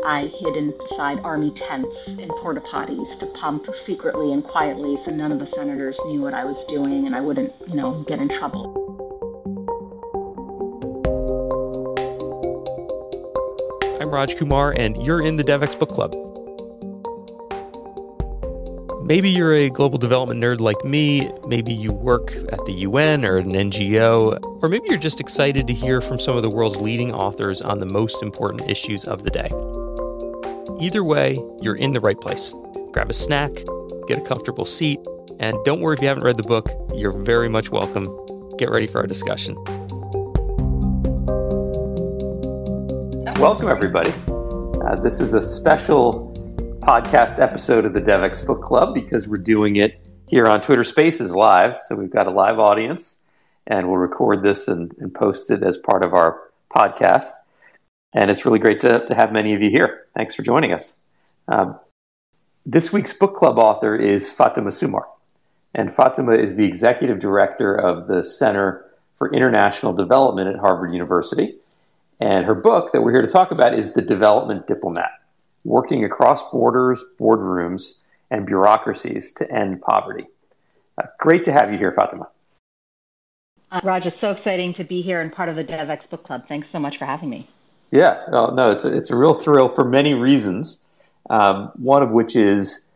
I hid inside army tents in porta potties to pump secretly and quietly so none of the senators knew what I was doing and I wouldn't, get in trouble. I'm Raj Kumar, and you're in the DevX Book Club. Maybe you're a global development nerd like me, maybe you work at the UN or an NGO, or maybe you're just excited to hear from some of the world's leading authors on the most important issues of the day. Either way, you're in the right place. Grab a snack, get a comfortable seat, and don't worry if you haven't read the book, you're very much welcome. Get ready for our discussion. Welcome, everybody. This is a special podcast episode of the DevX Book Club because we're doing it here on Twitter Spaces live. So we've got a live audience, and we'll record this and post it as part of our podcast. And it's really great to have many of you here. Thanks for joining us. This week's book club author is Fatema Sumar. And Fatema is the executive director of the Center for International Development at Harvard University. And her book that we're here to talk about is The Development Diplomat, Working Across Borders, Boardrooms, and Bureaucracies to End Poverty. Great to have you here, Fatema. Raj, it's so exciting to be here and part of the DevX Book Club. Thanks so much for having me. Yeah, no, it's a real thrill for many reasons. One of which is,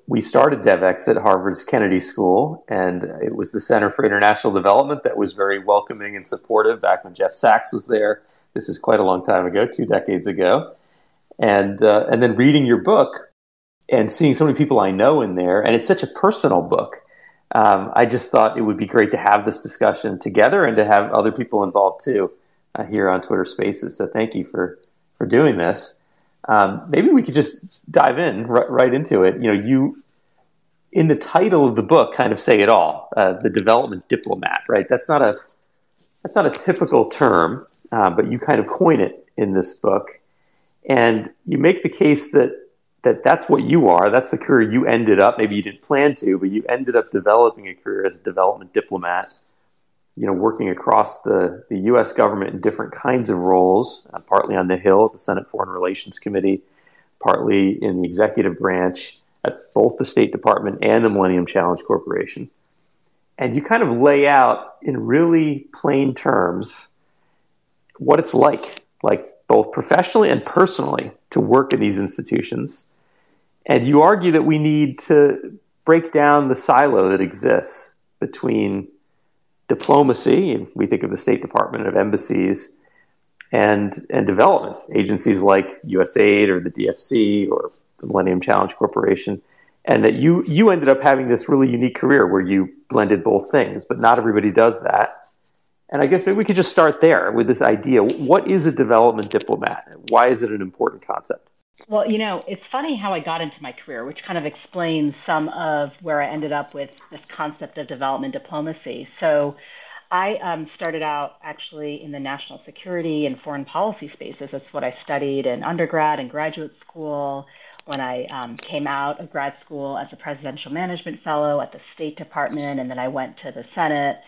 we started DevX at Harvard's Kennedy School, and it was the Center for International Development that was very welcoming and supportive back when Jeff Sachs was there. This is quite a long time ago, 2 decades ago. And then reading your book and seeing so many people I know in there, and it's such a personal book. I just thought it would be great to have this discussion together and to have other people involved too. Here on Twitter Spaces. So thank you for doing this. Maybe we could just dive in right into it. You, in the title of the book, kind of say it all, the development diplomat, right? That's not a typical term, but you kind of coin it in this book. And you make the case that that's what you are. That's the career you ended up, maybe you didn't plan to, but you ended up developing a career as a development diplomat, working across the U.S. government in different kinds of roles, partly on the Hill at the Senate Foreign Relations Committee, partly in the executive branch at both the State Department and the Millennium Challenge Corporation. And you kind of lay out in really plain terms what it's like both professionally and personally, to work in these institutions. And you argue that we need to break down the silo that exists between diplomacy, and we think of the State Department, of embassies, and development agencies like USAID or the DFC or the Millennium Challenge Corporation, and that you ended up having this really unique career where you blended both things, but not everybody does that. And I guess maybe we could just start there with this idea. What is a development diplomat? Why is it an important concept? Well, it's funny how I got into my career, which kind of explains some of where I ended up with this concept of development diplomacy. So I started out actually in the national security and foreign policy spaces. That's what I studied in undergrad and graduate school. When I came out of grad school as a presidential management fellow at the State Department, and then I went to the Senate.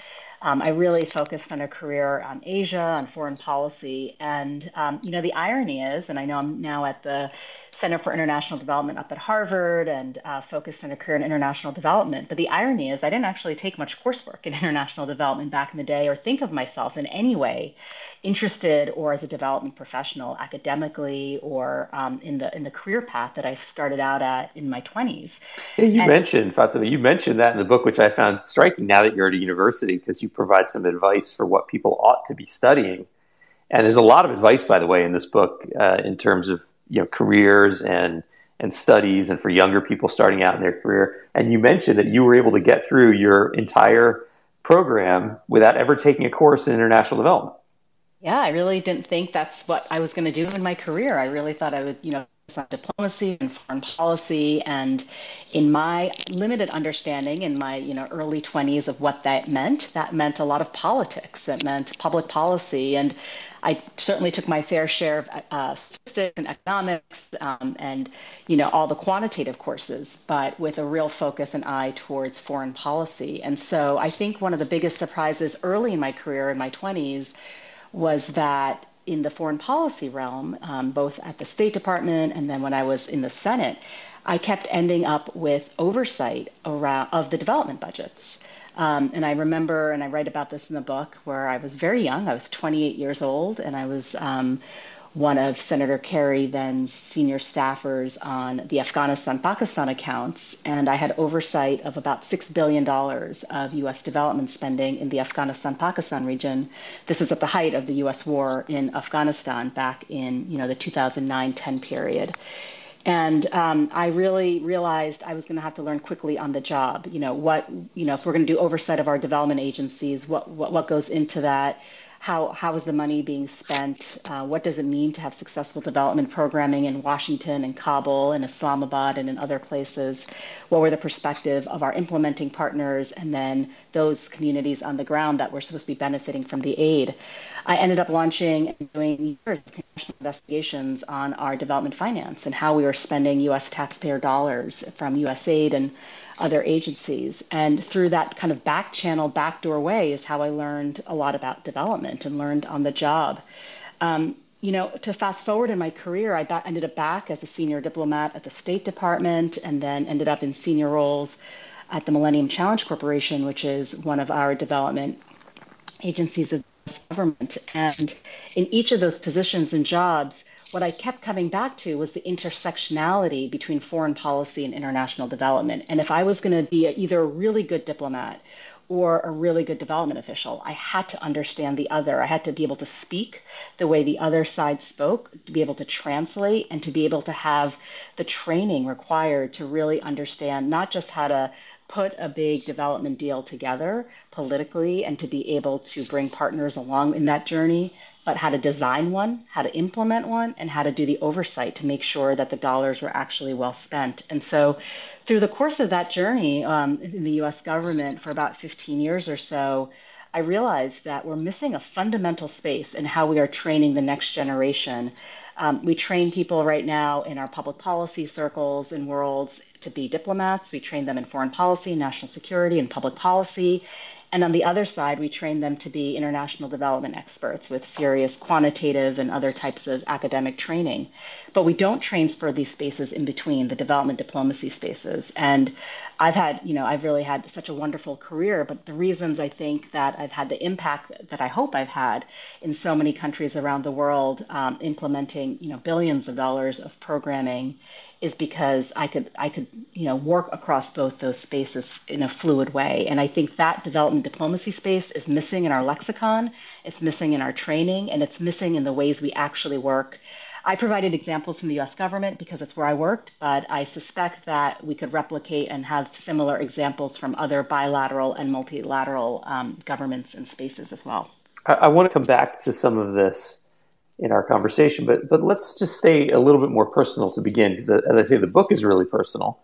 I really focused on a career on Asia, on foreign policy. And, the irony is, and I know I'm now at the Center for International Development up at Harvard and focused on a career in international development. But the irony is I didn't actually take much coursework in international development back in the day or think of myself in any way interested or as a development professional academically or in the career path that I started out at in my 20s. Yeah, you mentioned that in the book, which I found striking now that you're at a university, because you provide some advice for what people ought to be studying. And there's a lot of advice, by the way, in this book in terms of careers and studies and for younger people starting out in their career. And you mentioned that you were able to get through your entire program without ever taking a course in international development. Yeah, I really didn't think that's what I was going to do in my career. I really thought I would, focus on diplomacy and foreign policy. And in my limited understanding in my, early 20s of what that meant a lot of politics. It meant public policy. And I certainly took my fair share of statistics and economics and, all the quantitative courses, but with a real focus and eye towards foreign policy. And so I think one of the biggest surprises early in my career in my 20s was that in the foreign policy realm, both at the State Department and then when I was in the Senate, I kept ending up with oversight around of the development budgets. And I remember, and I write about this in the book, where I was very young. I was 28 years old, and I was one of Senator Kerry then's senior staffers on the Afghanistan-Pakistan accounts, and I had oversight of about $6 billion of U.S. development spending in the Afghanistan-Pakistan region. This is at the height of the U.S. war in Afghanistan back in the 2009-10 period. And I really realized I was going to have to learn quickly on the job. If we're going to do oversight of our development agencies, what goes into that? How is the money being spent? What does it mean to have successful development programming in Washington and Kabul and Islamabad and in other places? What were the perspective of our implementing partners and then those communities on the ground that were supposed to be benefiting from the aid? I ended up launching and doing years of congressional investigations on our development finance and how we were spending U.S. taxpayer dollars from U.S. aid and other agencies. And through that kind of back channel, backdoor way is how I learned a lot about development and learned on the job. To fast forward in my career, I ended up back as a senior diplomat at the State Department and then ended up in senior roles at the Millennium Challenge Corporation, which is one of our development agencies of the government. And in each of those positions and jobs, what I kept coming back to was the intersectionality between foreign policy and international development. And if I was going to be either a really good diplomat or a really good development official, I had to understand the other. I had to be able to speak the way the other side spoke, to be able to translate, and to be able to have the training required to really understand not just how to put a big development deal together politically and to be able to bring partners along in that journey, but how to design one, how to implement one, and how to do the oversight to make sure that the dollars were actually well spent. And so through the course of that journey in the US government for about 15 years or so, I realized that we're missing a fundamental space in how we are training the next generation. We train people right now in our public policy circles and worlds to be diplomats. We train them in foreign policy, national security, and public policy. And on the other side, we train them to be international development experts with serious quantitative and other types of academic training. But we don't train for these spaces in between, the development diplomacy spaces. And I've really had such a wonderful career, but the reasons I think that I've had the impact that I hope I've had in so many countries around the world, implementing, billions of dollars of programming, is because I could work across both those spaces in a fluid way. And I think that development diplomacy space is missing in our lexicon, it's missing in our training, and it's missing in the ways we actually work. I provided examples from the US government because it's where I worked, but I suspect that we could replicate and have similar examples from other bilateral and multilateral governments and spaces as well. I want to come back to some of this in our conversation, but let's just stay a little bit more personal to begin, because as I say, the book is really personal.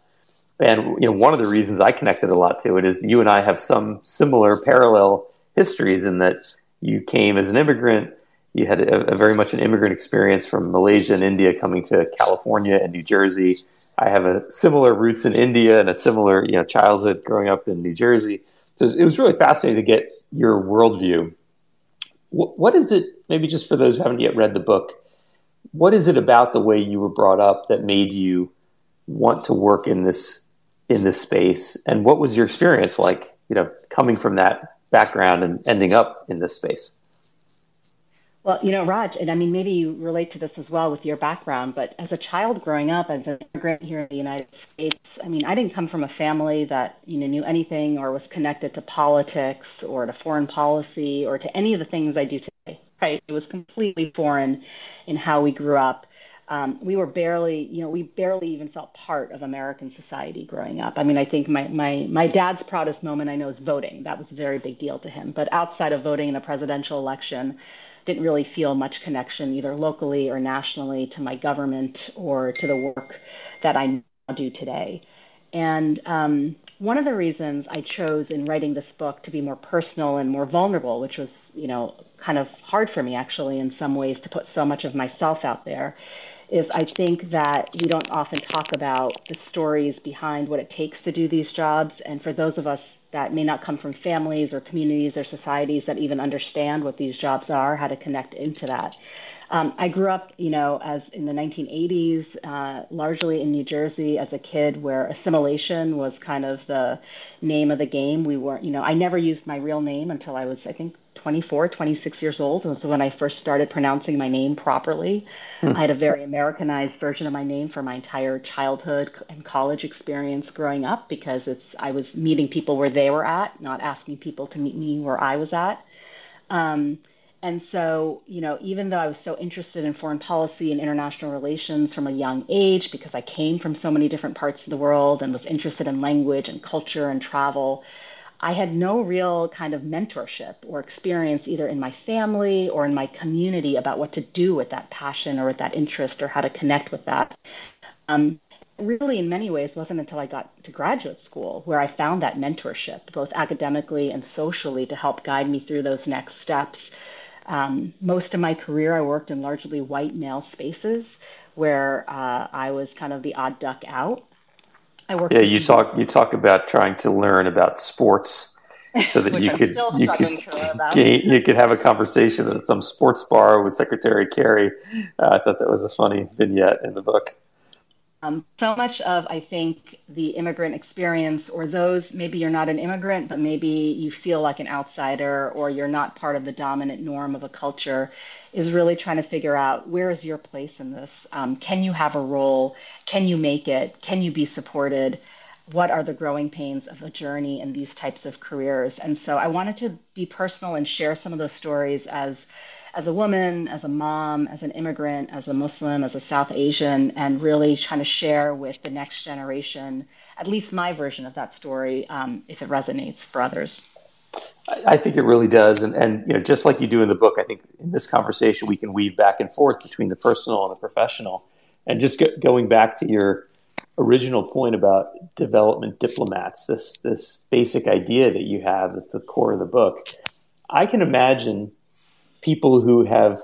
And one of the reasons I connected a lot to it is you and I have some similar parallel histories in that you came as an immigrant. You had a very much an immigrant experience from Malaysia and India coming to California and New Jersey. I have a similar roots in India and a similar childhood growing up in New Jersey. So it was really fascinating to get your worldview. What is it, maybe just for those who haven't yet read the book, what is it about the way you were brought up that made you want to work in this space? And what was your experience like, coming from that background and ending up in this space? Well, Raj, and I mean, maybe you relate to this as well with your background, but as a child growing up, as an immigrant here in the United States, I mean, I didn't come from a family that, knew anything or was connected to politics or to foreign policy or to any of the things I do today, right? It was completely foreign in how we grew up. We barely even felt part of American society growing up. I mean, I think my dad's proudest moment I know is voting. That was a very big deal to him. But outside of voting in a presidential election, didn't really feel much connection either locally or nationally to my government or to the work that I now do today. And one of the reasons I chose in writing this book to be more personal and more vulnerable, which was, kind of hard for me actually in some ways to put so much of myself out there, is I think that we don't often talk about the stories behind what it takes to do these jobs. And for those of us that may not come from families or communities or societies that even understand what these jobs are, how to connect into that. I grew up, as in the 1980s, largely in New Jersey as a kid, where assimilation was kind of the name of the game. We weren't, I never used my real name until I was, I think, 24, 26 years old. And so when I first started pronouncing my name properly, I had a very Americanized version of my name for my entire childhood and college experience growing up because I was meeting people where they were at, not asking people to meet me where I was at. Um, and so, even though I was so interested in foreign policy and international relations from a young age, because I came from so many different parts of the world and was interested in language and culture and travel, I had no real kind of mentorship or experience either in my family or in my community about what to do with that passion or with that interest or how to connect with that. Um, Really, in many ways, wasn't until I got to graduate school where I found that mentorship, both academically and socially, to help guide me through those next steps. Most of my career, I worked in largely white male spaces where I was kind of the odd duck out. I worked Yeah, for some very, you talk about trying to learn about sports so that which I'm still you could struggling to learn about. gain you could have a conversation at some sports bar with Secretary Kerry. I thought that was a funny vignette in the book. So much of, I think, the immigrant experience, or those, maybe you're not an immigrant, but maybe you feel like an outsider or you're not part of the dominant norm of a culture, is really trying to figure out where is your place in this? Can you have a role? Can you make it? Can you be supported? What are the growing pains of a journey in these types of careers? And so I wanted to be personal and share some of those stories as a woman, as a mom, as an immigrant, as a Muslim, as a South Asian, and really trying to share with the next generation at least my version of that story, if it resonates for others. I think it really does, and just like you do in the book, I think in this conversation we can weave back and forth between the personal and the professional. And just going back to your original point about development diplomats, this basic idea that you have that's the core of the book. I can imagine people who have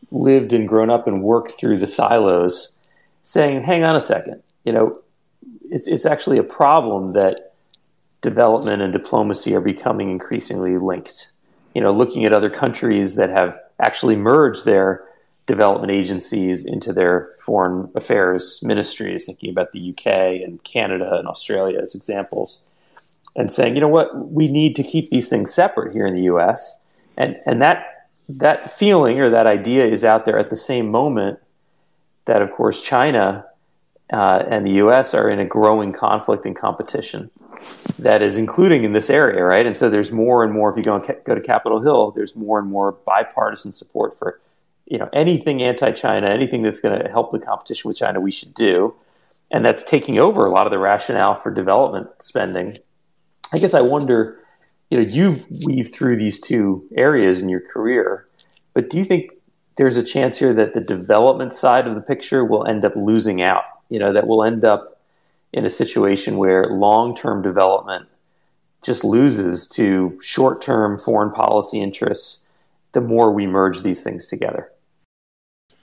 lived and grown up and worked through the silos saying, hang on a second, it's actually a problem that development and diplomacy are becoming increasingly linked. Looking at other countries that have actually merged their development agencies into their foreign affairs ministries, thinking about the UK and Canada and Australia as examples, and saying, you know what, we need to keep these things separate here in the US. And that feeling or that idea is out there at the same moment that, of course, China and the U.S. are in a growing conflict and competition that is including in this area, right? And so there's more and more. If you go to Capitol Hill, there's more and more bipartisan support for, anything anti-China, anything that's going to help the competition with China, we should do, and that's taking over a lot of the rationale for development spending. I guess I wonder, you've weaved through these two areas in your career, but do you think there's a chance here that the development side of the picture will end up losing out? That we'll end up in a situation where long-term development just loses to short-term foreign policy interests the more we merge these things together.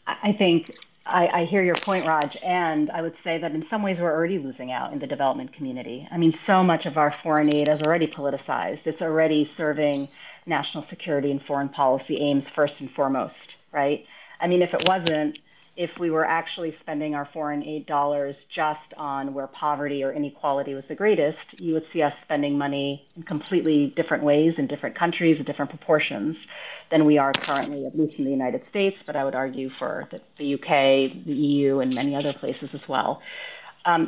I think I hear your point, Raj, and I would say that in some ways we're already losing out in the development community. I mean, so much of our foreign aid is already politicized. It's already serving national security and foreign policy aims first and foremost, right? I mean, if it wasn't, if we were actually spending our foreign aid dollars just on where poverty or inequality was the greatest, you would see us spending money in completely different ways in different countries in different proportions than we are currently, at least in the United States, but I would argue for the UK, the EU, and many other places as well.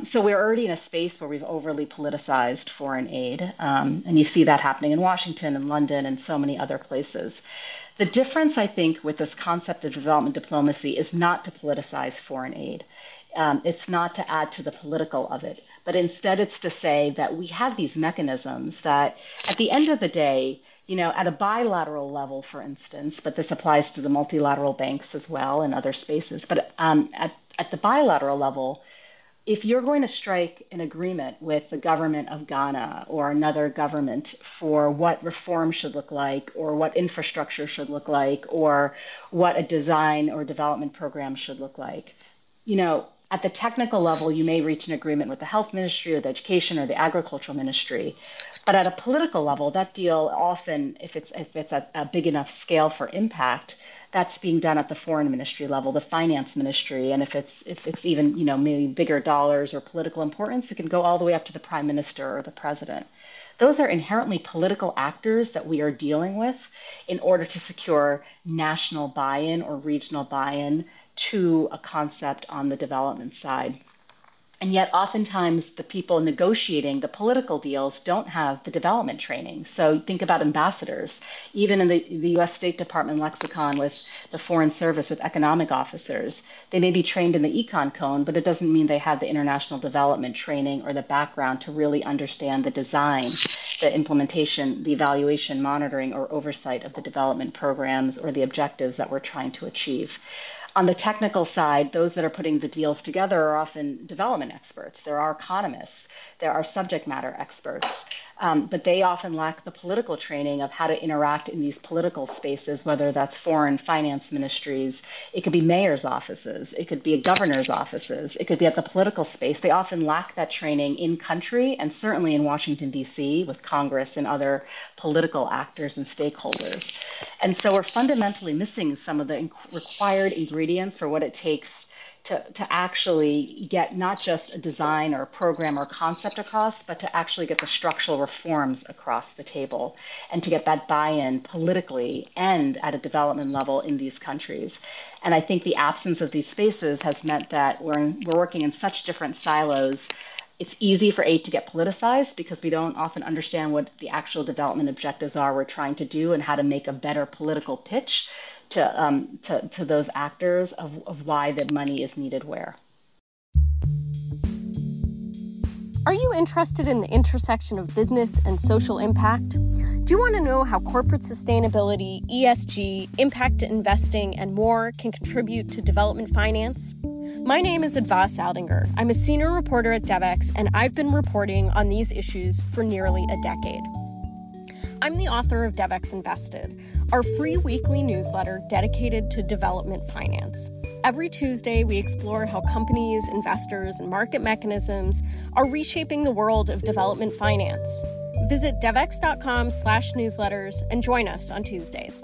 So we're already in a space where we've overly politicized foreign aid, and you see that happening in Washington and London and so many other places. The difference, I think, with this concept of development diplomacy is not to politicize foreign aid. It's not to add to the political of it, but instead it's to say that we have these mechanisms that, at the end of the day, at a bilateral level, for instance, but this applies to the multilateral banks as well and other spaces. But at the bilateral level, if you're going to strike an agreement with the government of Ghana or another government for what reform should look like, or what infrastructure should look like, or what a design or development program should look like, at the technical level, you may reach an agreement with the health ministry or the education or the agricultural ministry. But at a political level, that deal often, if it's a big enough scale for impact, that's being done at the foreign ministry level, the finance ministry, and if it's even maybe bigger dollars or political importance, it can go all the way up to the prime minister or the president. Those are inherently political actors that we are dealing with in order to secure national buy-in or regional buy-in to a concept on the development side. And yet, oftentimes, the people negotiating the political deals don't have the development training. So think about ambassadors. Even in the US State Department lexicon with the Foreign Service, with economic officers, they may be trained in the econ cone, but it doesn't mean they have the international development training or the background to really understand the design, the implementation, the evaluation, monitoring, or oversight of the development programs or the objectives that we're trying to achieve. On the technical side, those that are putting the deals together are often development experts. There are economists. There are subject matter experts. But they often lack the political training of how to interact in these political spaces, whether that's foreign finance ministries, it could be mayor's offices, it could be governor's offices, it could be at the political space. They often lack that training in country and certainly in Washington, D.C., with Congress and other political actors and stakeholders. And so we're fundamentally missing some of the required ingredients for what it takes to actually get not just a design or a program or concept across, but to actually get the structural reforms across the table and to get that buy-in politically and at a development level in these countries. And I think the absence of these spaces has meant that we're working in such different silos. It's easy for aid to get politicized because we don't often understand what the actual development objectives are we're trying to do and how to make a better political pitch to those actors of why the money is needed where. Are you interested in the intersection of business and social impact? Do you want to know how corporate sustainability, ESG, impact investing, and more can contribute to development finance? My name is Advas Aldinger. I'm a senior reporter at DevEx, and I've been reporting on these issues for nearly a decade. I'm the author of DevEx Invested, our free weekly newsletter dedicated to development finance. Every Tuesday, we explore how companies, investors, and market mechanisms are reshaping the world of development finance. Visit devex.com/newsletters and join us on Tuesdays.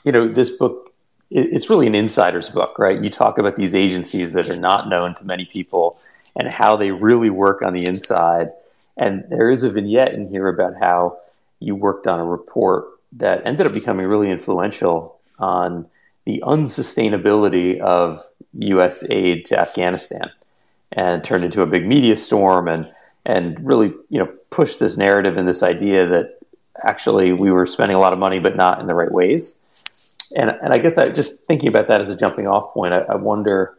This book, it's really an insider's book, right? You talk about these agencies that are not known to many people and how they really work on the inside. And there is a vignette in here about how you worked on a report that ended up becoming really influential on the unsustainability of U.S. aid to Afghanistan and turned into a big media storm and really, pushed this narrative and this idea that actually we were spending a lot of money, but not in the right ways. And I guess I just thinking about that as a jumping off point, I wonder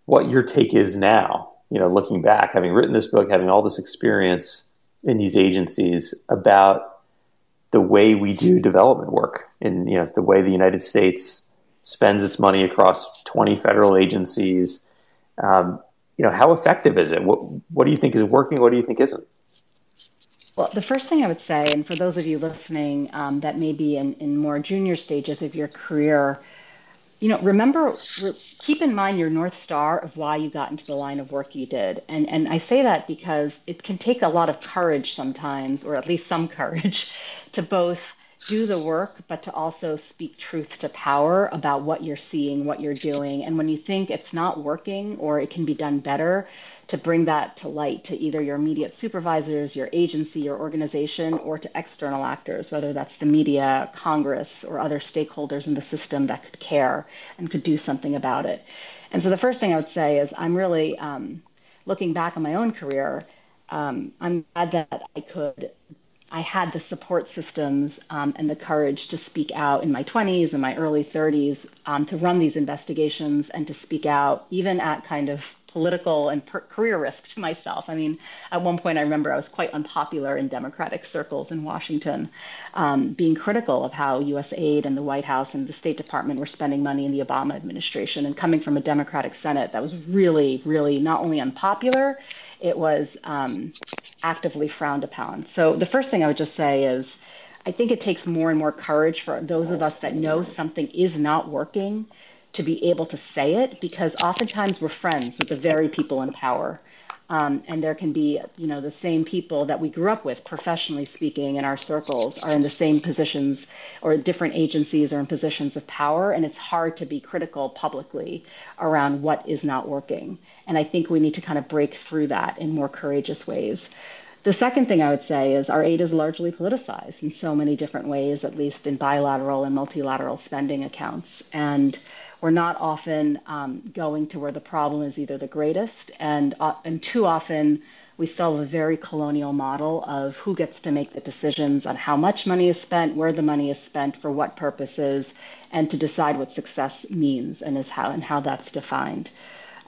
what your take is now, looking back, having written this book, having all this experience in these agencies about the way we do development work and, the way the United States spends its money across 20 federal agencies. How effective is it? What do you think is working? What do you think isn't? Well, the first thing I would say, and for those of you listening that may be in more junior stages of your career, remember, keep in mind your North Star of why you got into the line of work you did. And I say that because it can take a lot of courage sometimes, or at least some courage, to both do the work, but to also speak truth to power about what you're seeing, what you're doing. And when you think it's not working or it can be done better, to bring that to light to either your immediate supervisors, your agency, your organization, or to external actors, whether that's the media, Congress, or other stakeholders in the system that could care and could do something about it. And so the first thing I would say is I'm really, looking back on my own career, I'm glad that I had the support systems and the courage to speak out in my 20s and my early 30s to run these investigations and to speak out even at kind of political and career risk to myself. I mean, at one point I remember I was quite unpopular in Democratic circles in Washington, being critical of how U.S. aid and the White House and the State Department were spending money in the Obama administration. And coming from a Democratic Senate, that was really, really not only unpopular, it was actively frowned upon. So the first thing I would just say is, I think it takes more and more courage for those of us that know something is not working to be able to say it, because oftentimes we're friends with the very people in power. And there can be, the same people that we grew up with, professionally speaking, in our circles, are in the same positions, or different agencies are in positions of power. And it's hard to be critical publicly around what is not working. And I think we need to kind of break through that in more courageous ways. The second thing I would say is our aid is largely politicized in so many different ways, at least in bilateral and multilateral spending accounts. And we're not often going to where the problem is either the greatest, and too often we still have a very colonial model of who gets to make the decisions on how much money is spent, where the money is spent, for what purposes, and to decide what success means and how that's defined.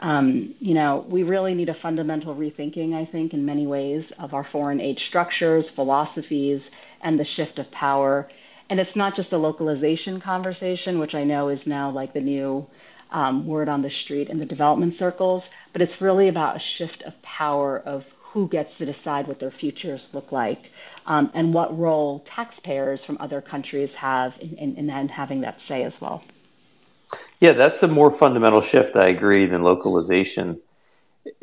We really need a fundamental rethinking, I think, in many ways, of our foreign aid structures, philosophies, and the shift of power. And it's not just a localization conversation, which I know is now like the new word on the street in the development circles, but it's really about a shift of power of who gets to decide what their futures look like, and what role taxpayers from other countries have in having that say as well. Yeah, that's a more fundamental shift, I agree, than localization.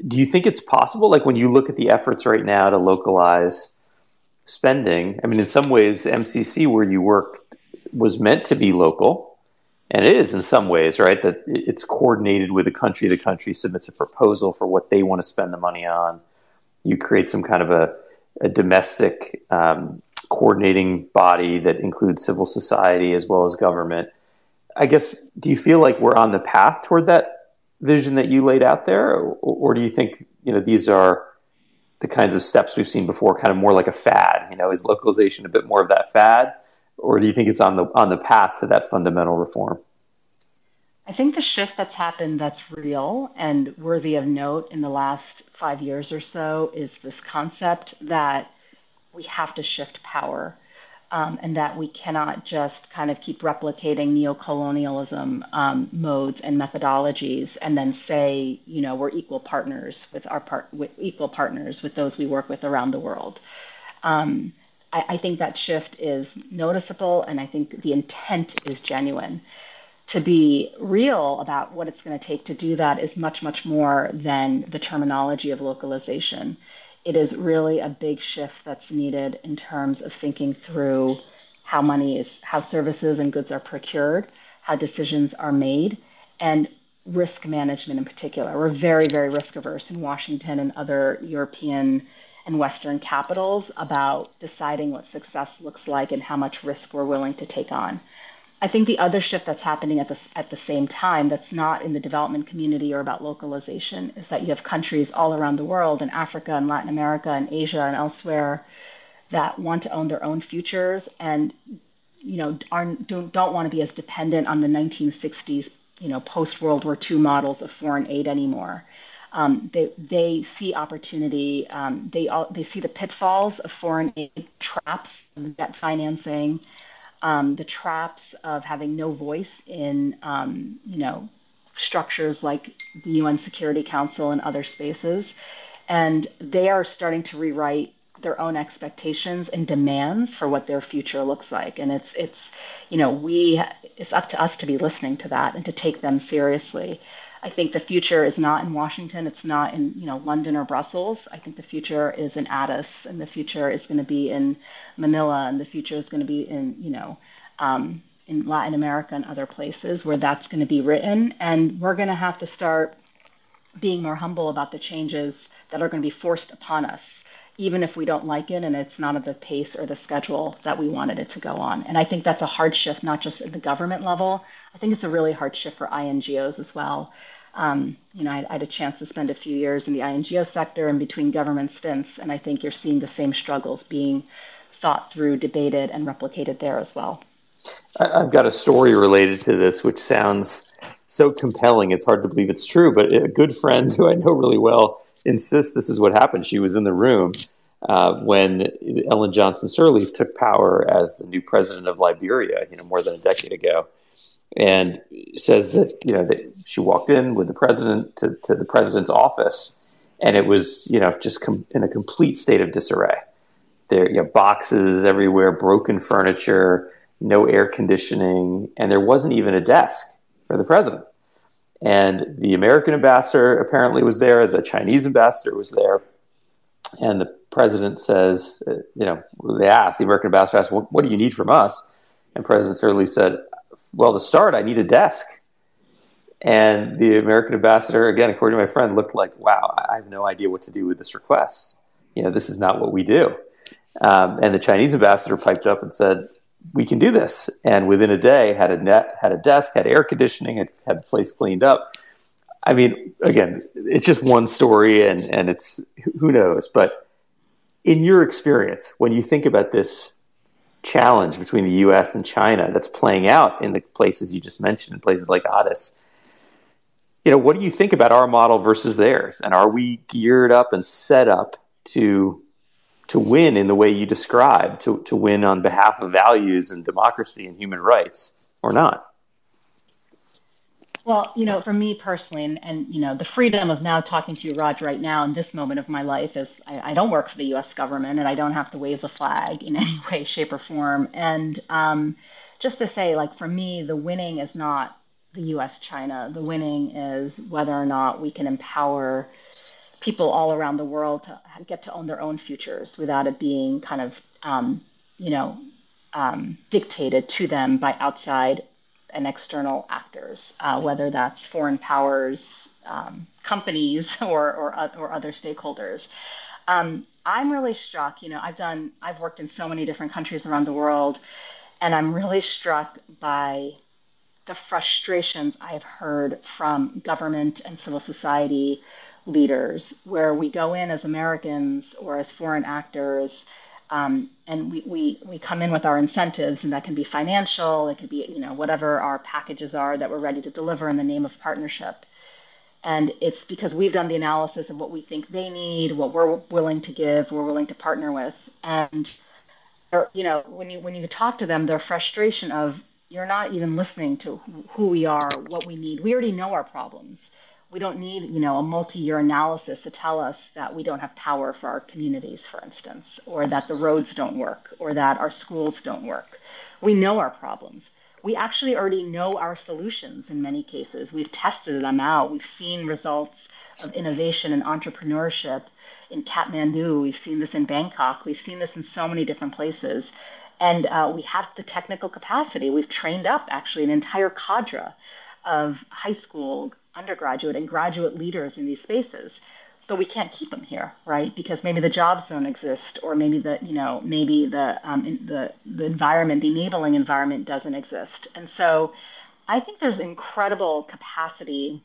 Do you think it's possible, like when you look at the efforts right now to localize spending, I mean, in some ways, MCC, where you work, was meant to be local, and it is in some ways, right, that it's coordinated with the country. The country submits a proposal for what they want to spend the money on. You create some kind of a domestic coordinating body that includes civil society as well as government. I guess, do you feel like we're on the path toward that vision that you laid out there? Or do you think, these are the kinds of steps we've seen before, kind of more like a fad? Is localization a bit more of that fad? Or do you think it's on the path to that fundamental reform? I think the shift that's happened that's real and worthy of note in the last 5 years or so is this concept that we have to shift power. And that we cannot just kind of keep replicating neocolonialism modes and methodologies, and then say, we're equal partners with those we work with around the world. I think that shift is noticeable, and I think the intent is genuine. To be real about what it's going to take to do that is much, much more than the terminology of localization. It is really a big shift that's needed in terms of thinking through how services and goods are procured, how decisions are made, and risk management in particular. We're very, very risk averse in Washington and other European and Western capitals about deciding what success looks like and how much risk we're willing to take on. I think the other shift that's happening at the same time, that's not in the development community or about localization, is that you have countries all around the world, in Africa and Latin America and Asia and elsewhere, that want to own their own futures and don't want to be as dependent on the 1960s post World War II models of foreign aid anymore. They see opportunity. They see the pitfalls of foreign aid traps, debt financing. The traps of having no voice in, structures like the UN Security Council and other spaces. And they are starting to rewrite their own expectations and demands for what their future looks like. And it's up to us to be listening to that and to take them seriously. I think the future is not in Washington. It's not in, London or Brussels. I think the future is in Addis, and the future is going to be in Manila, and the future is going to be in Latin America and other places where that's going to be written. And we're going to have to start being more humble about the changes that are going to be forced upon us, even if we don't like it and it's not at the pace or the schedule that we wanted it to go on. And I think that's a hard shift, not just at the government level. I think it's a really hard shift for INGOs as well. I had a chance to spend a few years in the INGO sector and between government stints, and I think you're seeing the same struggles being thought through, debated, and replicated there as well. I've got a story related to this, which sounds so compelling. It's hard to believe it's true, but a good friend who I know really well insists this is what happened. She was in the room when Ellen Johnson Sirleaf took power as the new president of Liberia, more than a decade ago, and says that that she walked in with the president to the president's office, and it was just in a complete state of disarray. There, boxes everywhere, broken furniture, no air conditioning, and there wasn't even a desk for the president. And the American ambassador apparently was there. The Chinese ambassador was there. And the president says, the American ambassador asked, what do you need from us? And President Sirleaf said, well, to start, I need a desk. And the American ambassador, again, according to my friend, looked like, wow, I have no idea what to do with this request. This is not what we do. And the Chinese ambassador piped up and said, we can do this. And within a day, had a desk, had air conditioning, had the place cleaned up. I mean, again, it's just one story, and it's who knows. But in your experience, when you think about this challenge between the U.S. and China that's playing out in the places you just mentioned, in places like Addis, what do you think about our model versus theirs? And are we geared up and set up to win in the way you described, to win on behalf of values and democracy and human rights, or not? Well, for me personally, and the freedom of now talking to you, Raj, right now in this moment of my life is I don't work for the U.S. government, and I don't have to wave the flag in any way, shape, or form. And just to say, like, for me, the winning is not the U.S. China. The winning is whether or not we can empower people all around the world to get to own their own futures without it being kind of, dictated to them by outside and external actors, whether that's foreign powers, companies, or other stakeholders. I'm really struck. I've worked in so many different countries around the world, and I'm really struck by the frustrations I've heard from government and civil society leaders, where we go in as Americans or as foreign actors, and we come in with our incentives, and that can be financial, it could be whatever our packages are that we're ready to deliver in the name of partnership. And it's because we've done the analysis of what we think they need, what we're willing to give, we're willing to partner with, and when you talk to them, their frustration of you're not even listening to who we are, what we need. We already know our problems. We don't need, a multi-year analysis to tell us that we don't have power for our communities, for instance, or that the roads don't work, or that our schools don't work. We know our problems. We actually already know our solutions in many cases. We've tested them out. We've seen results of innovation and entrepreneurship in Kathmandu. We've seen this in Bangkok. We've seen this in so many different places. And we have the technical capacity. We've trained up actually an entire cadre of high school, undergraduate, and graduate leaders in these spaces. But we can't keep them here, right? Because maybe the jobs don't exist, or maybe the environment, the enabling environment, doesn't exist. And so, I think there's incredible capacity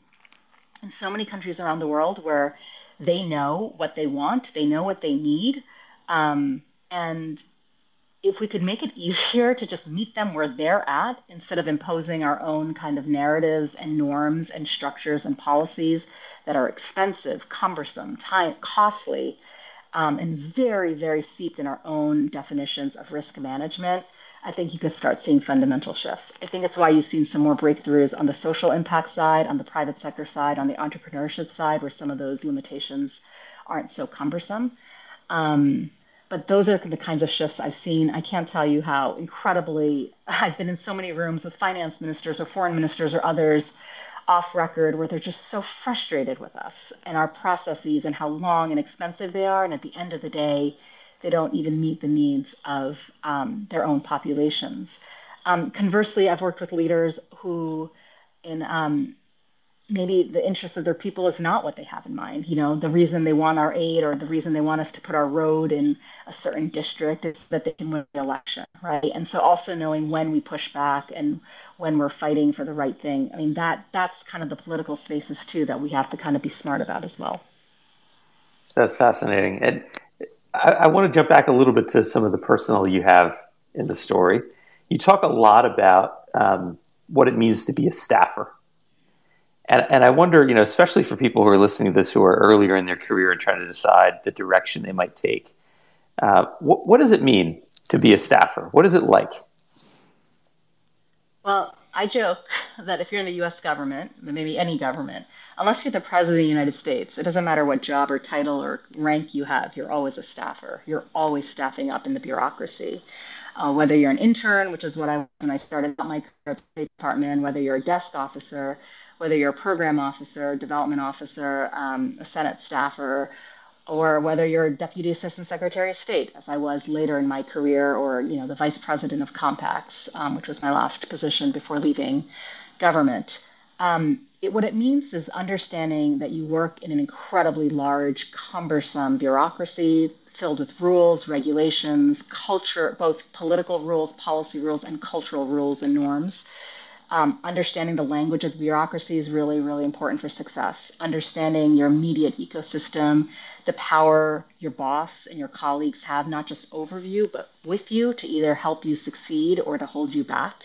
in so many countries around the world where they know what they want, they know what they need, and if we could make it easier to just meet them where they're at instead of imposing our own kind of narratives and norms and structures and policies that are expensive, cumbersome, time costly, and very, very steeped in our own definitions of risk management, I think you could start seeing fundamental shifts. I think it's why you've seen some more breakthroughs on the social impact side, on the private sector side, on the entrepreneurship side, where some of those limitations aren't so cumbersome. But those are the kinds of shifts I've seen. I can't tell you how incredibly I've been in so many rooms with finance ministers or foreign ministers or others off record where they're just so frustrated with us and our processes and how long and expensive they are. And at the end of the day, they don't even meet the needs of their own populations. Conversely, I've worked with leaders who in maybe the interest of their people is not what they have in mind. The reason they want our aid or the reason they want us to put our road in a certain district is that they can win the election, right? And so also knowing when we push back and when we're fighting for the right thing. I mean, that's kind of the political spaces too that we have to kind of be smart about as well. That's fascinating. And I want to jump back a little bit to some of the personal you have in the story. You talk a lot about what it means to be a staffer. And I wonder, especially for people who are listening to this who are earlier in their career and trying to decide the direction they might take, what does it mean to be a staffer? What is it like? Well, I joke that if you're in the US government, maybe any government, unless you're the president of the United States, it doesn't matter what job or title or rank you have, you're always a staffer. You're always staffing up in the bureaucracy. Whether you're an intern, which is what I was when I started out my career at the State Department, whether you're a desk officer, whether you're a program officer, development officer, a Senate staffer, or whether you're a deputy assistant secretary of state, as I was later in my career, or the vice president of compacts, which was my last position before leaving government. What it means is understanding that you work in an incredibly large, cumbersome bureaucracy filled with rules, regulations, culture, both political rules, policy rules, and cultural rules and norms. Understanding the language of the bureaucracy is really, really important for success. Understanding your immediate ecosystem, the power your boss and your colleagues have, not just over you, but with you to either help you succeed or to hold you back.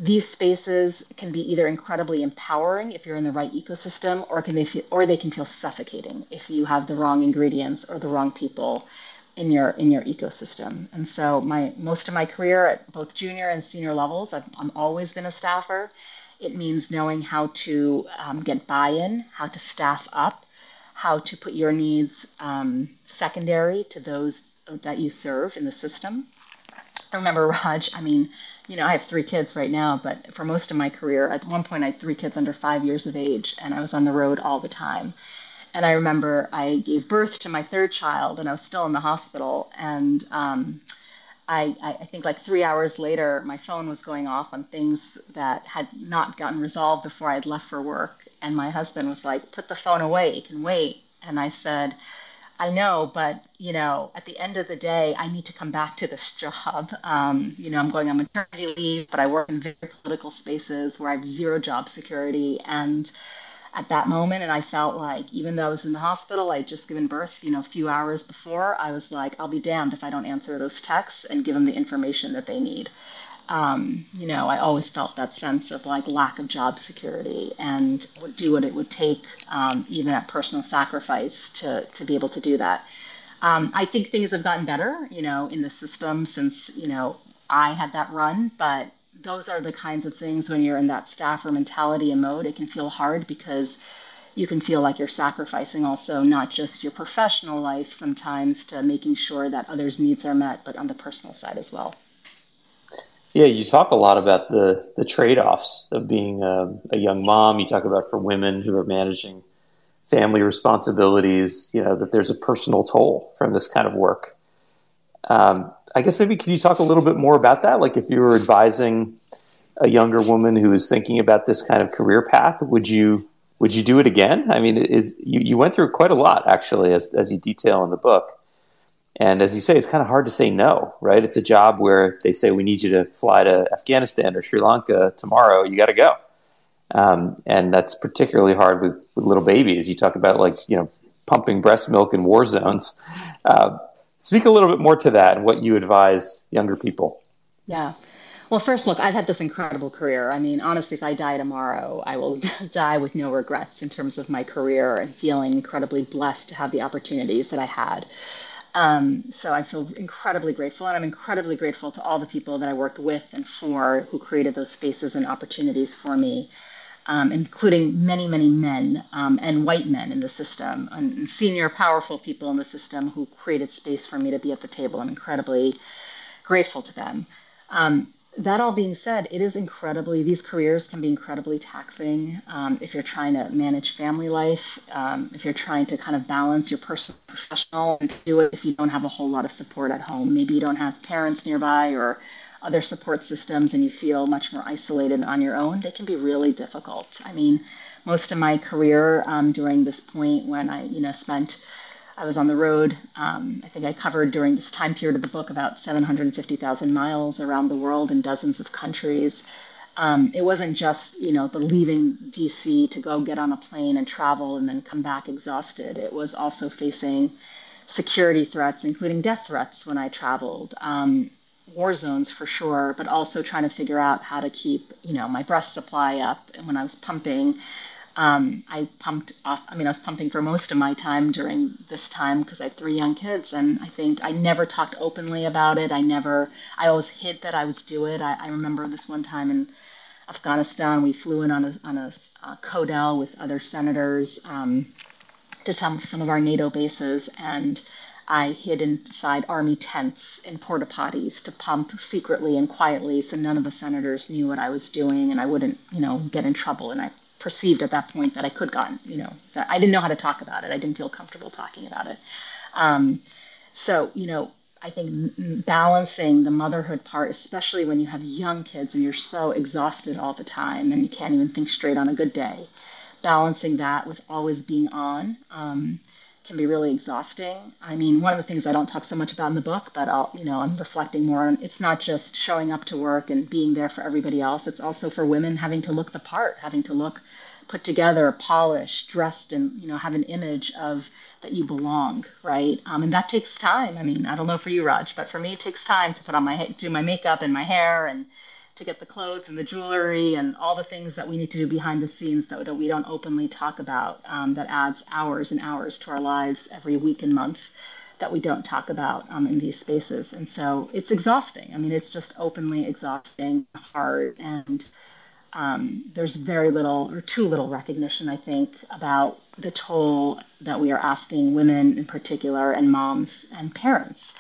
These spaces can be either incredibly empowering if you're in the right ecosystem, or they can feel suffocating if you have the wrong ingredients or the wrong people in your ecosystem. And so most of my career at both junior and senior levels, I'm always been a staffer. It means knowing how to get buy-in, how to staff up, how to put your needs secondary to those that you serve in the system. I remember, Raj, I have 3 kids right now, but for most of my career, at one point I had 3 kids under 5 years of age, and I was on the road all the time. And I remember I gave birth to my third child, and I was still in the hospital. And I think like 3 hours later, my phone was going off on things that had not gotten resolved before I'd left for work. And my husband was like, "Put the phone away, it can wait." And I said, "I know, but at the end of the day, I need to come back to this job. I'm going on maternity leave, but I work in very political spaces where I have zero job security." And at that moment, and I felt like, even though I was in the hospital, I'd just given birth, a few hours before, I was like, I'll be damned if I don't answer those texts and give them the information that they need. I always felt that sense of like lack of job security and would do what it would take, even at personal sacrifice, to be able to do that. I think things have gotten better, in the system since, I had that run, but those are the kinds of things when you're in that staffer mentality and mode, it can feel hard because you can feel like you're sacrificing also not just your professional life sometimes to making sure that others' needs are met, but on the personal side as well. Yeah, you talk a lot about the trade-offs of being a young mom. You talk about for women who are managing family responsibilities, that there's a personal toll from this kind of work. I guess maybe can you talk a little bit more about that? Like if you were advising a younger woman who is thinking about this kind of career path, would you do it again? I mean, you went through quite a lot actually, as you detail in the book. And as you say, it's kind of hard to say no, right? It's a job where they say, we need you to fly to Afghanistan or Sri Lanka tomorrow. You got to go. And that's particularly hard with little babies. You talk about pumping breast milk in war zones. Speak a little bit more to that and what you advise younger people. Yeah. Well, first, look, I've had this incredible career. I mean, honestly, if I die tomorrow, I will die with no regrets in terms of my career and feeling incredibly blessed to have the opportunities that I had. So I feel incredibly grateful, and I'm incredibly grateful to all the people that I worked with and for who created those spaces and opportunities for me, including many, many men and white men in the system, and senior, powerful people in the system who created space for me to be at the table. I'm incredibly grateful to them. That all being said, these careers can be incredibly taxing if you're trying to manage family life, if you're trying to kind of balance your personal and professional, and to do it if you don't have a whole lot of support at home. Maybe you don't have parents nearby or other support systems and you feel much more isolated on your own. They can be really difficult. I mean, most of my career during this point when I was on the road. I think I covered during this time period of the book about 750,000 miles around the world in dozens of countries. It wasn't just, the leaving DC to go get on a plane and travel and then come back exhausted. It was also facing security threats, including death threats when I traveled, war zones for sure, but also trying to figure out how to keep, my breast supply up. And when I was pumping, I was pumping for most of my time during this time because I had three young kids. And I think I never talked openly about it. I always hid that I was doing it. I remember this one time in Afghanistan, we flew in on a CODEL with other senators to some of our NATO bases. And I hid inside army tents in porta potties to pump secretly and quietly so none of the senators knew what I was doing and I wouldn't, get in trouble. And I perceived at that point that I could gotten, that I didn't know how to talk about it. I didn't feel comfortable talking about it. Um, so, I think balancing the motherhood part, especially when you have young kids and you're so exhausted all the time and you can't even think straight on a good day, balancing that with always being on can be really exhausting. I mean, one of the things I don't talk so much about in the book, but I'm reflecting more on, it's not just showing up to work and being there for everybody else. It's also for women having to look the part, having to look put together, polished, dressed, and, have an image of that you belong, right? And that takes time. I mean, I don't know for you, Raj, but for me, it takes time to do my makeup and my hair and to get the clothes and the jewelry and all the things that we need to do behind the scenes that we don't openly talk about, that adds hours and hours to our lives every week and month that we don't talk about in these spaces. And so it's exhausting. I mean, it's just openly exhausting, hard, and there's very little or too little recognition, I think, about the toll that we are asking women in particular and moms and parents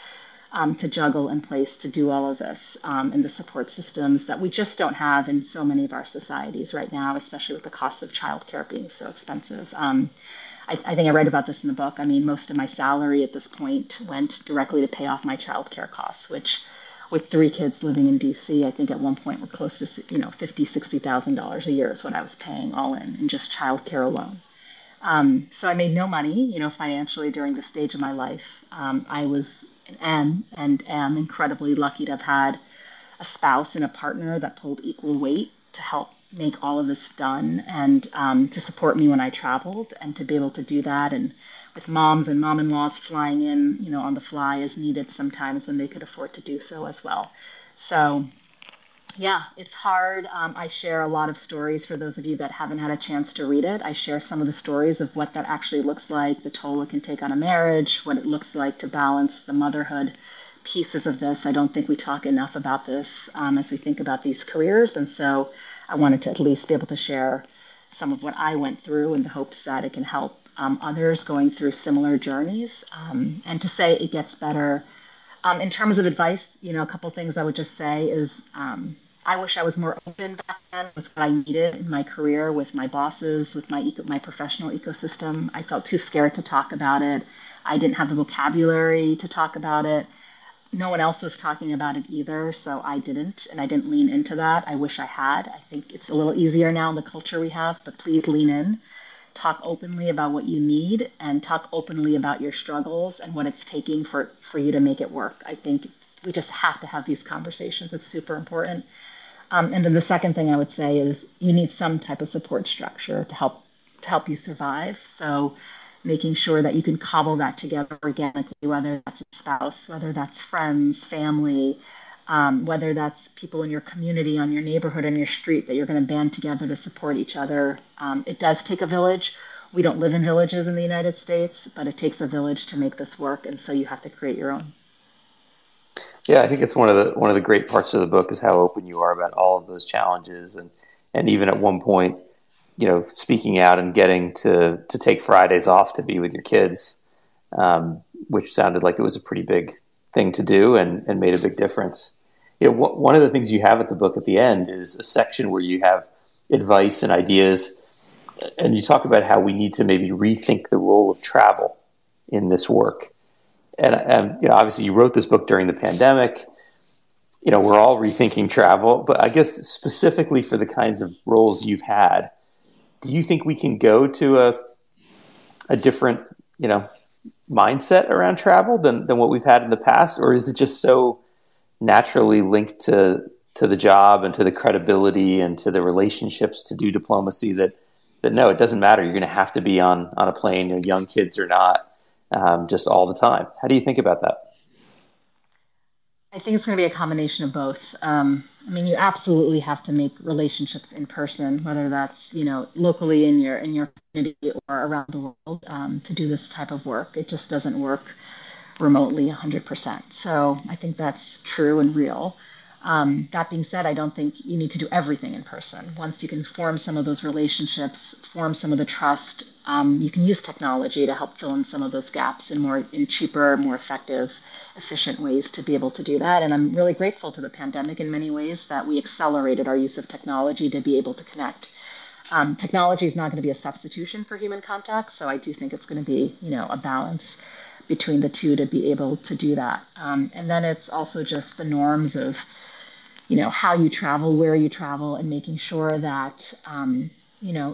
to juggle and place to do all of this in the support systems that we just don't have in so many of our societies right now, especially with the cost of childcare being so expensive. I think I write about this in the book. I mean, most of my salary at this point went directly to pay off my childcare costs, which with three kids living in DC, I think at one point we're close to $50,000-$60,000 a year is what I was paying all in just childcare alone. So I made no money, financially during this stage of my life. I was and am incredibly lucky to have had a spouse and a partner that pulled equal weight to help make all of this done and to support me when I traveled and to be able to do that. And with moms and mom-in-laws flying in, on the fly as needed sometimes when they could afford to do so as well. So yeah, it's hard. I share a lot of stories for those of you that haven't had a chance to read it. I share some of the stories of what that actually looks like, the toll it can take on a marriage, what it looks like to balance the motherhood pieces of this. I don't think we talk enough about this as we think about these careers. And so I wanted to at least be able to share some of what I went through in the hopes that it can help others going through similar journeys and to say it gets better. In terms of advice, a couple things I would just say is I wish I was more open back then with what I needed in my career, with my bosses, with my professional ecosystem. I felt too scared to talk about it. I didn't have the vocabulary to talk about it. No one else was talking about it either, so I didn't, and I didn't lean into that. I wish I had. I think it's a little easier now in the culture we have, but please lean in. Talk openly about what you need and talk openly about your struggles and what it's taking for you to make it work. I think we just have to have these conversations. It's super important. And then the second thing I would say is you need some type of support structure to help you survive. So making sure that you can cobble that together organically, whether that's a spouse, whether that's friends, family, whether that's people in your community, on your neighborhood, on your street, that you're going to band together to support each other. It does take a village. We don't live in villages in the United States, but it takes a village to make this work, and so you have to create your own. Yeah, I think it's one of the great parts of the book is how open you are about all of those challenges, and even at one point, speaking out and getting to take Fridays off to be with your kids, which sounded like it was a pretty big thing to do and made a big difference. One of the things you have at the book at the end is a section where you have advice and ideas, and you talk about how we need to maybe rethink the role of travel in this work. And obviously you wrote this book during the pandemic. We're all rethinking travel, but I guess specifically for the kinds of roles you've had, do you think we can go to a different, mindset around travel than what we've had in the past? Or is it just so naturally linked to the job and to the credibility and to the relationships to do diplomacy that no, it doesn't matter. You're going to have to be on a plane, young kids or not, just all the time. How do you think about that? I think it's going to be a combination of both. I mean, you absolutely have to make relationships in person, whether that's locally in your community or around the world, to do this type of work. It just doesn't work remotely 100%. So I think that's true and real. That being said, I don't think you need to do everything in person. Once you can form some of those relationships, form some of the trust, you can use technology to help fill in some of those gaps in cheaper, more effective, efficient ways to be able to do that. And I'm really grateful to the pandemic in many ways that we accelerated our use of technology to be able to connect. Technology is not going to be a substitution for human contact, so I do think it's going to be, a balance between the two to be able to do that. And then it's also just the norms of, how you travel, where you travel, and making sure that,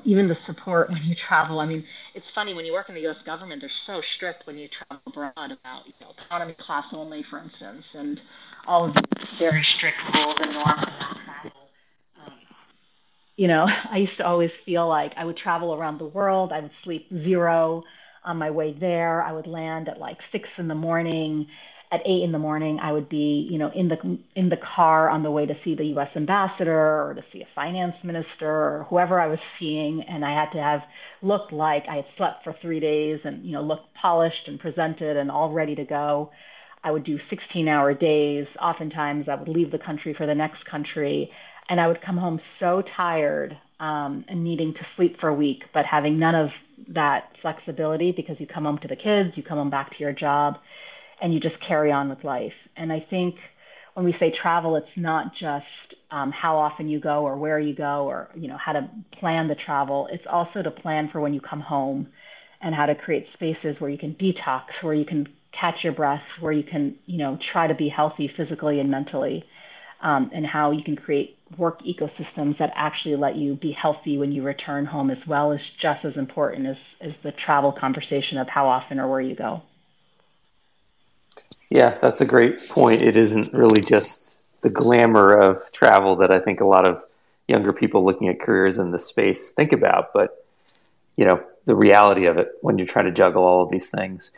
even the support when you travel. I mean, it's funny when you work in the U.S. government, they're so strict when you travel abroad about, economy class only, for instance, and all of these very strict rules and norms around travel. Um, I used to always feel like I would travel around the world. I would sleep zero on my way there. I would land at like 6 in the morning. At 8 in the morning, I would be, in the car on the way to see the U.S. ambassador or to see a finance minister or whoever I was seeing, and I had to have looked like I had slept for 3 days and looked polished and presented and all ready to go. I would do 16-hour days. Oftentimes, I would leave the country for the next country, and I would come home so tired and needing to sleep for a week, but having none of that flexibility because you come home to the kids, you come home back to your job, and you just carry on with life. And I think when we say travel, it's not just how often you go or where you go or how to plan the travel. It's also to plan for when you come home and how to create spaces where you can detox, where you can catch your breath, where you can try to be healthy physically and mentally, and how you can create work ecosystems that actually let you be healthy when you return home as well is just as important as the travel conversation of how often or where you go. Yeah, that's a great point. It isn't really just the glamour of travel that I think a lot of younger people looking at careers in this space think about, but the reality of it when you're trying to juggle all of these things.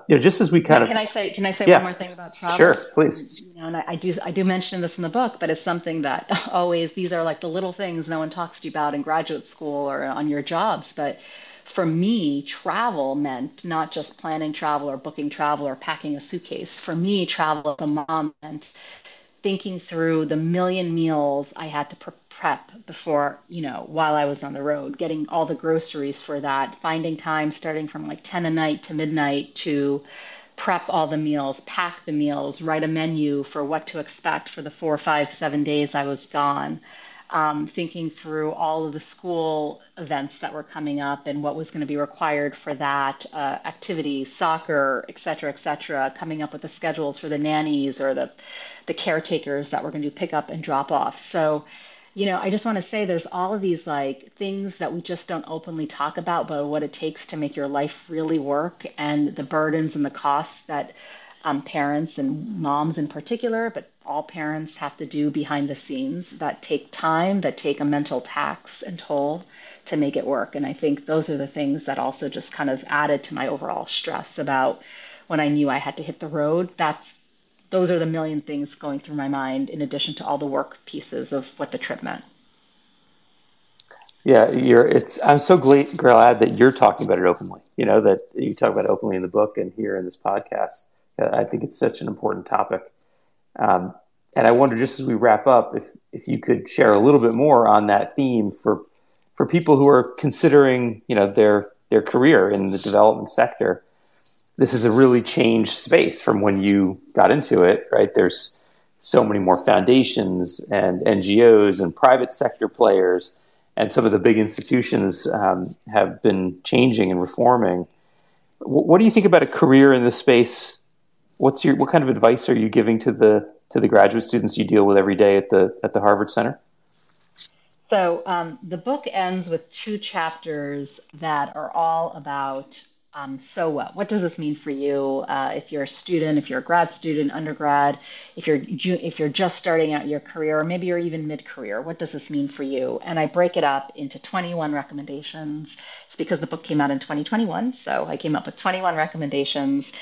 Just as we kind of, Can I say one yeah, more thing about sure, travel? please. And I do mention this in the book, but it's something that always these are like the little things no one talks to you about in graduate school or on your jobs. But for me, travel meant not just planning travel or booking travel or packing a suitcase. For me, travel as a mom meant thinking through the million meals I had to prep before, while I was on the road, getting all the groceries for that, finding time starting from like 10 a night to midnight to prep all the meals, pack the meals, write a menu for what to expect for the 4, 5, 7 days I was gone. Thinking through all of the school events that were coming up and what was going to be required for that, activities, soccer, et cetera, coming up with the schedules for the nannies or the caretakers that were going to do pick up and drop off. So, I just want to say there's all of these like things that we just don't openly talk about, but what it takes to make your life really work and the burdens and the costs that parents and moms in particular, but all parents have to do behind the scenes that take time, that take a mental tax and toll to make it work. And I think those are the things that also just kind of added to my overall stress about when I knew I had to hit the road. Those are the million things going through my mind in addition to all the work pieces of what the trip meant. Yeah, I'm so glad that you're talking about it openly. That you talk about it openly in the book and here in this podcast. I think it's such an important topic. And I wonder, just as we wrap up, if you could share a little bit more on that theme for people who are considering, their career in the development sector. This is a really changed space from when you got into it, right? There's so many more foundations and NGOs and private sector players, and some of the big institutions have been changing and reforming. What do you think about a career in this space? What kind of advice are you giving to the graduate students you deal with every day at the Harvard Center? So the book ends with two chapters that are all about so what does this mean for you if you're a student, if you're a grad student, undergrad, if you're just starting out your career, or maybe you're even mid-career, what does this mean for you? And I break it up into 21 recommendations. It's because the book came out in 2021, so I came up with 21 recommendations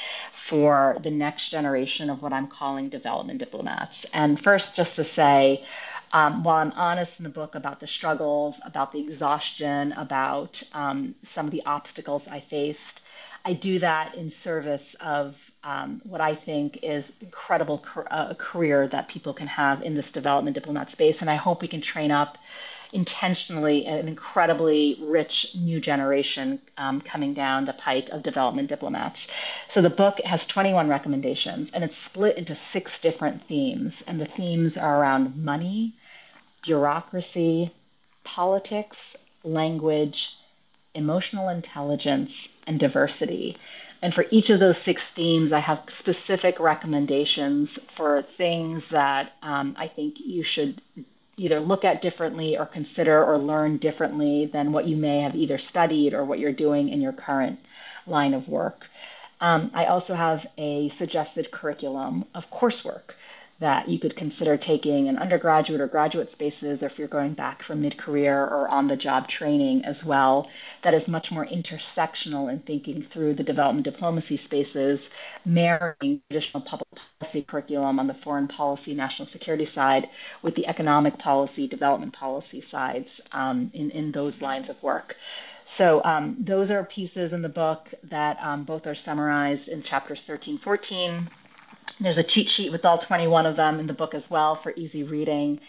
for the next generation of what I'm calling development diplomats. And first, just to say, while I'm honest in the book about the struggles, about the exhaustion, about some of the obstacles I faced, I do that in service of what I think is incredible career that people can have in this development diplomat space. And I hope we can train up intentionally an incredibly rich new generation coming down the pike of development diplomats. So the book has 21 recommendations, and it's split into 6 different themes. And the themes are around money, bureaucracy, politics, language, emotional intelligence, and diversity. And for each of those 6 themes, I have specific recommendations for things that I think you should either look at differently or consider or learn differently than what you may have either studied or what you're doing in your current line of work. I also have a suggested curriculum of coursework that you could consider taking in undergraduate or graduate spaces, or if you're going back from mid-career or on-the-job training as well, that is much more intersectional in thinking through the development diplomacy spaces, marrying traditional public policy curriculum on the foreign policy, national security side with the economic policy, development policy sides in those lines of work. So those are pieces in the book that both are summarized in chapters 13, 14. There's a cheat sheet with all 21 of them in the book as well for easy reading.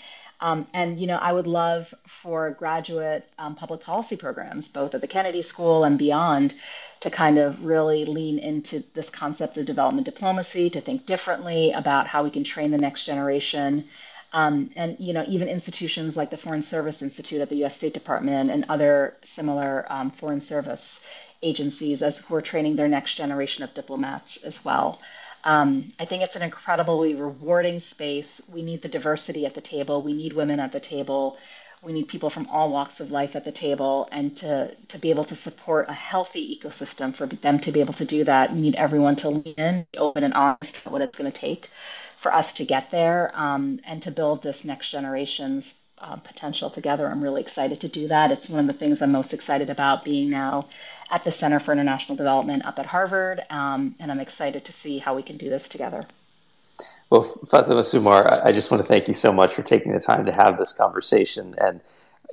And I would love for graduate public policy programs, both at the Kennedy School and beyond, to kind of really lean into this concept of development diplomacy, to think differently about how we can train the next generation. And even institutions like the Foreign Service Institute at the U.S. State Department and other similar foreign service agencies as who are training their next generation of diplomats as well. I think it's an incredibly rewarding space. We need the diversity at the table. We need women at the table. We need people from all walks of life at the table. And to be able to support a healthy ecosystem for them to be able to do that, we need everyone to lean in, be open and honest about what it's going to take for us to get there and to build this next generation's potential together. I'm really excited to do that. It's one of the things I'm most excited about being now at the Center for International Development up at Harvard, and I'm excited to see how we can do this together. Well, Fatema Sumar, I just want to thank you so much for taking the time to have this conversation. And,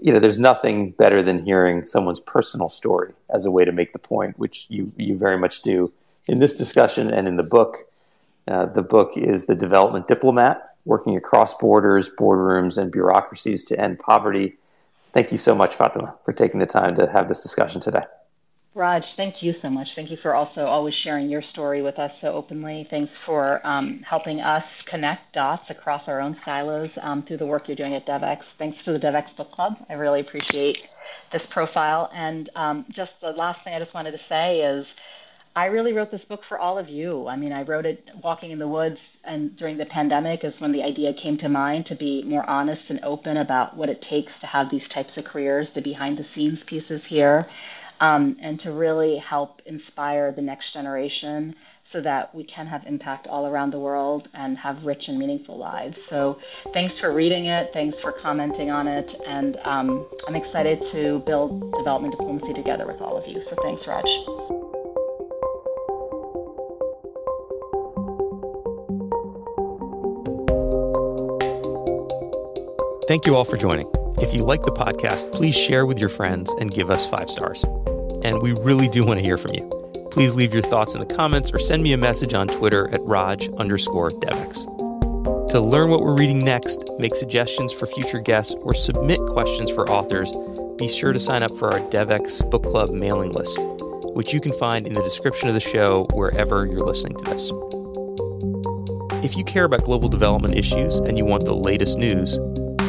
there's nothing better than hearing someone's personal story as a way to make the point, which you very much do in this discussion and in the book. The book is The Development Diplomat, Working Across Borders, Boardrooms, and Bureaucracies to End Poverty. Thank you so much, Fatema, for taking the time to have this discussion today. Raj, thank you so much. Thank you for also always sharing your story with us so openly. Thanks for helping us connect dots across our own silos through the work you're doing at DevX. Thanks to the DevX Book Club. I really appreciate this profile. And just the last thing I just wanted to say is I really wrote this book for all of you. I mean, I wrote it walking in the woods, and during the pandemic is when the idea came to mind to be more honest and open about what it takes to have these types of careers, the behind the scenes pieces here. And to really help inspire the next generation so that we can have impact all around the world and have rich and meaningful lives. So thanks for reading it. Thanks for commenting on it. And I'm excited to build development diplomacy together with all of you. So thanks, Raj. Thank you all for joining. If you like the podcast, please share with your friends and give us 5 stars. And we really do want to hear from you. Please leave your thoughts in the comments or send me a message on Twitter at Raj_DevX. To learn what we're reading next, make suggestions for future guests, or submit questions for authors, be sure to sign up for our DevX Book Club mailing list, which you can find in the description of the show wherever you're listening to this. If you care about global development issues and you want the latest news,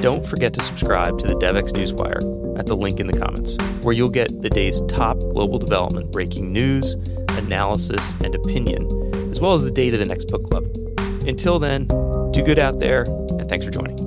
don't forget to subscribe to the DevX Newswire at the link in the comments, where you'll get the day's top global development breaking news, analysis, and opinion, as well as the date of the next book club. Until then, do good out there, and thanks for joining.